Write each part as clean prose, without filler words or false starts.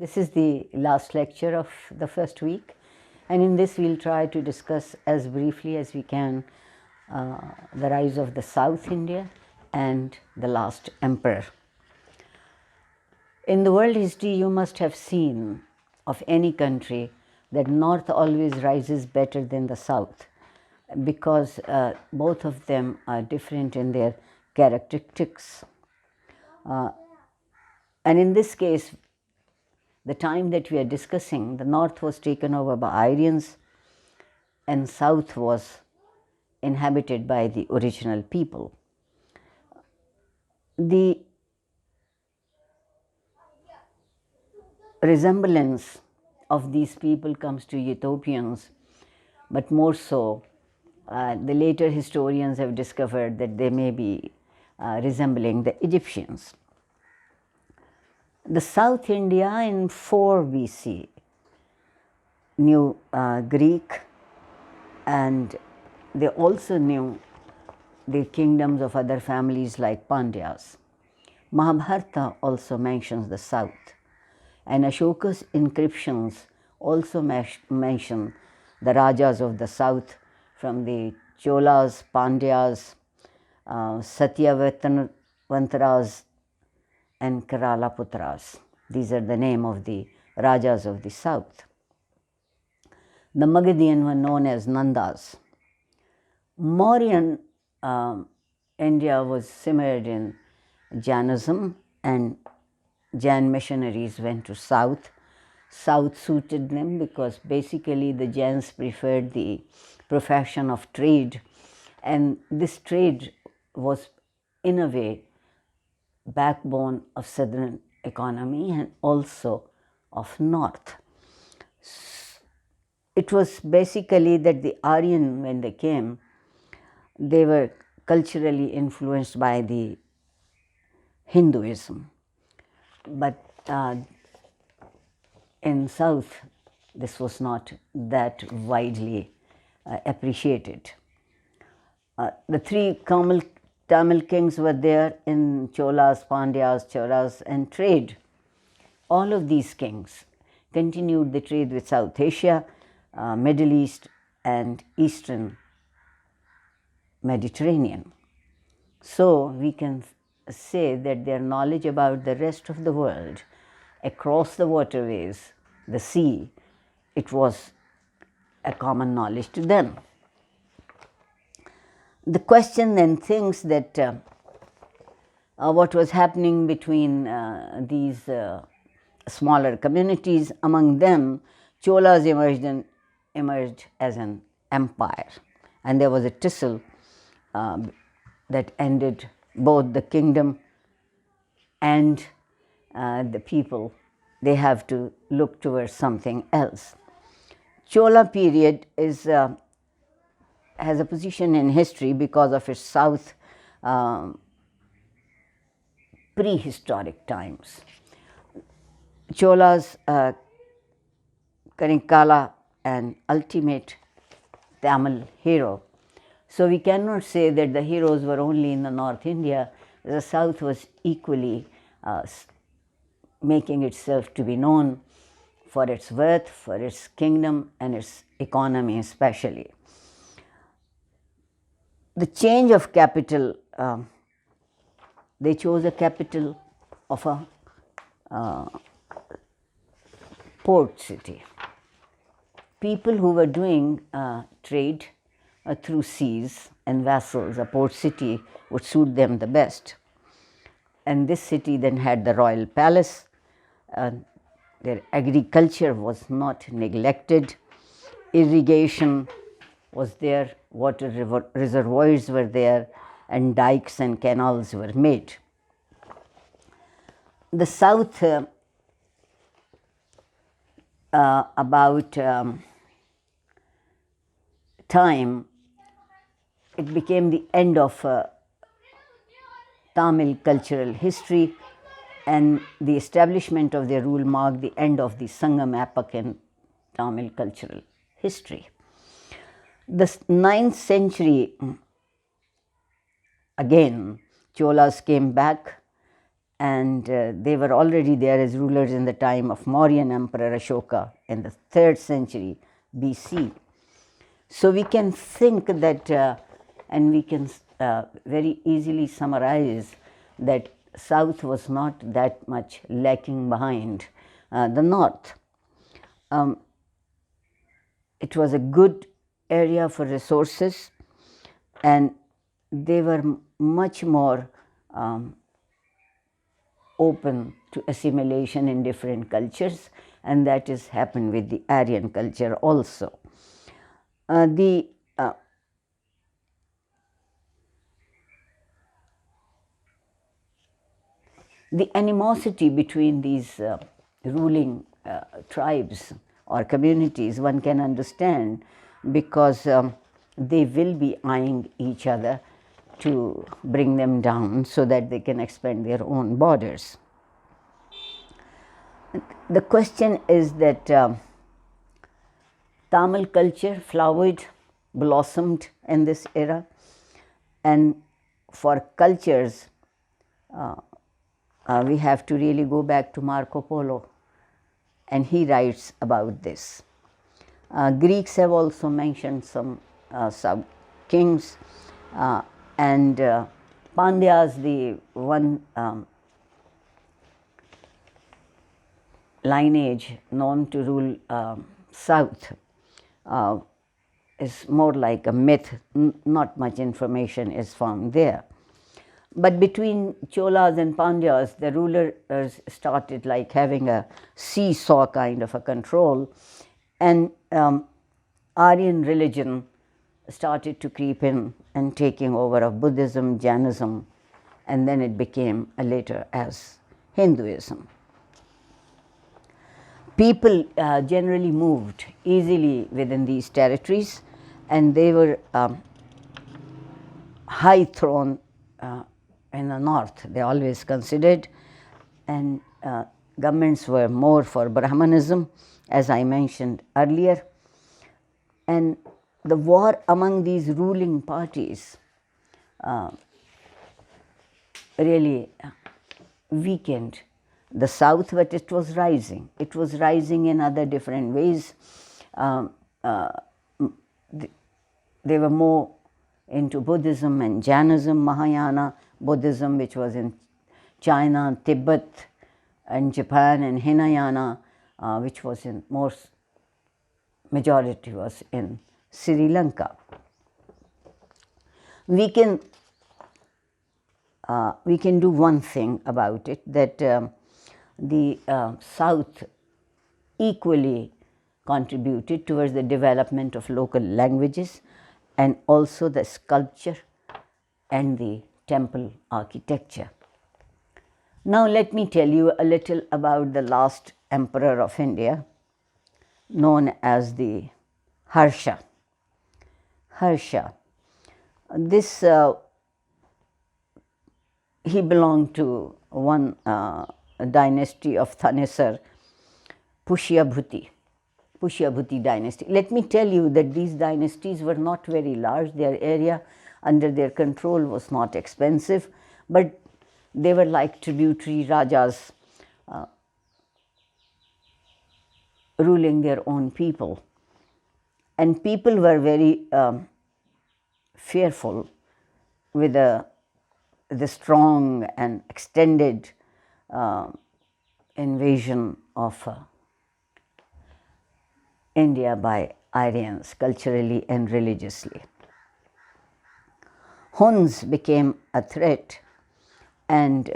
This is the last lecture of the first week, and in this we'll try to discuss as briefly as we can the rise of the South India and the last emperor. In the world history, you must have seen of any country that North always rises better than the South, because both of them are different in their characteristics. And in this case, the time that we are discussing, the North was taken over by Aryans and South was inhabited by the original people. The resemblance of these people comes to Ethiopians, but more so, the later historians have discovered that they may be resembling the Egyptians. The South India in 4 BC knew Greek, and they also knew the kingdoms of other families like Pandyas. Mahabharata also mentions the South, and Ashoka's inscriptions also mention the Rajas of the South, from the Cholas, Pandyas, Satyavantras and Kerala-putras. These are the name of the Rajas of the South. The Magadhian were known as Nandas. Mauryan India was simmered in Jainism, and Jain missionaries went to South. South suited them because basically the Jains preferred the profession of trade, and this trade was in a way backbone of southern economy and also of North. It was basically that the Aryan, when they came, they were culturally influenced by the Hinduism, but in South this was not that widely appreciated. The 3 Tamil kings were there in Cholas, Pandyas, Cholas, and trade. All of these kings continued the trade with South Asia, Middle East, and Eastern Mediterranean. So we can say that their knowledge about the rest of the world, across the waterways, the sea, it was a common knowledge to them. The question then thinks that what was happening between these smaller communities. Among them, Cholas emerged as an empire, and there was a tussle that ended both the kingdom and the people. They have to look towards something else. Chola period is has a position in history because of its South prehistoric times. Cholas, Karinkala, and ultimate Tamil hero. So we cannot say that the heroes were only in the North India. The South was equally making itself to be known for its worth, for its kingdom, and its economy especially. The change of capital, they chose a capital of a port city. People who were doing trade through seas and vessels, a port city would suit them the best. And this city then had the royal palace. Their agriculture was not neglected. Irrigation was there, water reservoirs were there, and dikes and canals were made. The South, about time, it became the end of Tamil cultural history, and the establishment of their rule marked the end of the Sangam epoch in Tamil cultural history. The 9th century, again, Cholas came back and they were already there as rulers in the time of Mauryan Emperor Ashoka in the 3rd century BC. So we can think that, and we can very easily summarize that South was not that much lacking behind the North. It was a good area for resources, and they were much more open to assimilation in different cultures, and that has happened with the Aryan culture also. The animosity between these ruling tribes or communities one can understand, because they will be eyeing each other to bring them down so that they can expand their own borders. The question is that Tamil culture flowered, blossomed in this era, and for cultures we have to really go back to Marco Polo, and he writes about this. Greeks have also mentioned some sub-kings, and Pandyas, the one lineage known to rule south, is more like a myth. Not much information is found there. But between Cholas and Pandyas, the rulers started like having a seesaw kind of a control, and Aryan religion started to creep in and taking over of Buddhism, Jainism, and then it became later as Hinduism. People generally moved easily within these territories, and they were high throned in the north, they always considered, and governments were more for Brahmanism, as I mentioned earlier. And the war among these ruling parties really weakened the south, but it was rising. It was rising in other different ways. They were more into Buddhism and Jainism, Mahayana Buddhism, which was in China, Tibet, and Japan, and Hinayana, which was in most majority was in Sri Lanka. We can do one thing about it, that the South equally contributed towards the development of local languages and also the sculpture and the temple architecture. Now let me tell you a little about the last emperor of India, known as the Harsha. Harsha. This he belonged to one dynasty of Thanesar, Pushyabhuti dynasty. Let me tell you that these dynasties were not very large. Their area under their control was not expensive, but they were like tributary rajas ruling their own people. And people were very fearful with the strong and extended invasion of India by Aryans, culturally and religiously. Huns became a threat, and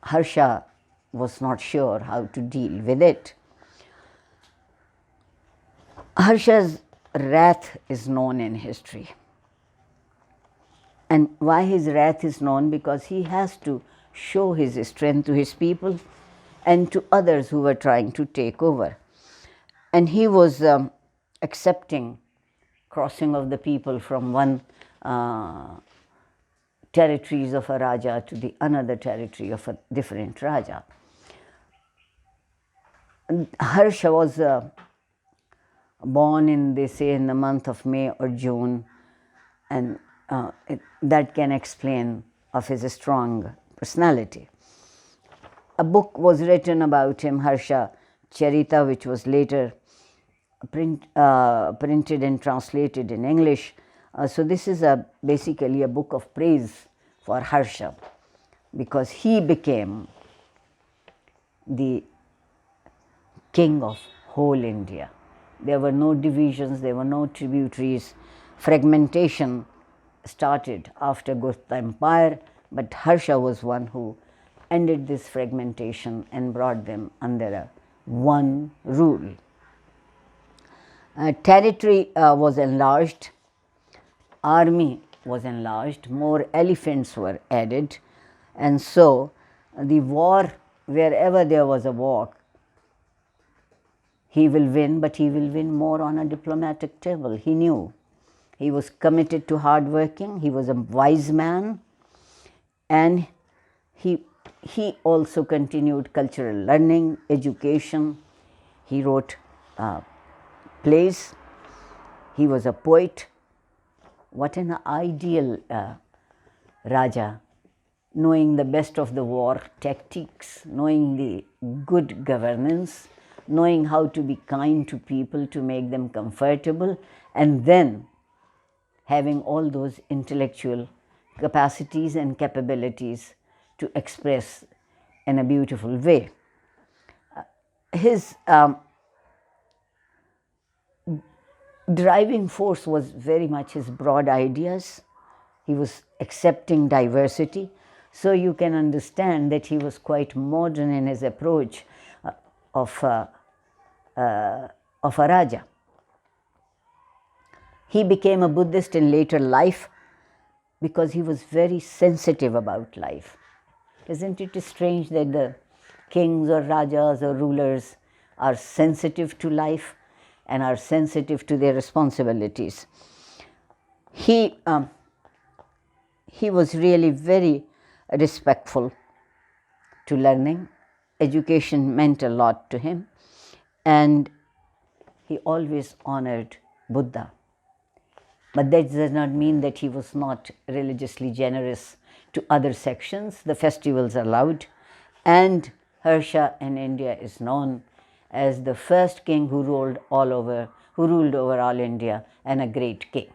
Harsha was not sure how to deal with it. Harsha's wrath is known in history. And why his wrath is known? Because he has to show his strength to his people and to others who were trying to take over. And he was accepting crossing of the people from one territories of a Raja to the another territory of a different Raja. Harsha was born in, they say, in the month of May or June, and that can explain of his strong personality. A book was written about him, Harsha Charita, which was later printed and translated in English. So this is basically a book of praise for Harsha, because he became the king of whole India. There were no divisions, there were no tributaries. Fragmentation started after Gupta Empire, but Harsha was one who ended this fragmentation and brought them under one rule. Territory was enlarged, army was enlarged, more elephants were added, and so the war, wherever there was a war, he will win, but he will win more on a diplomatic table. He knew. He was committed to hard working, he was a wise man, and he also continued cultural learning, education. He wrote plays, he was a poet. What an ideal Raja, knowing the best of the war tactics, knowing the good governance, knowing how to be kind to people to make them comfortable, and then having all those intellectual capacities and capabilities to express in a beautiful way. His driving force was very much his broad ideas. He was accepting diversity. So you can understand that he was quite modern in his approach of a Raja. He became a Buddhist in later life because he was very sensitive about life. Isn't it strange that the kings or Rajas or rulers are sensitive to life and are sensitive to their responsibilities? He was really very respectful to learning. Education meant a lot to him, and he always honored Buddha. But that does not mean that he was not religiously generous to other sections. The festivals are allowed, and Harsha in India is known as the first king who ruled over all India, and a great king.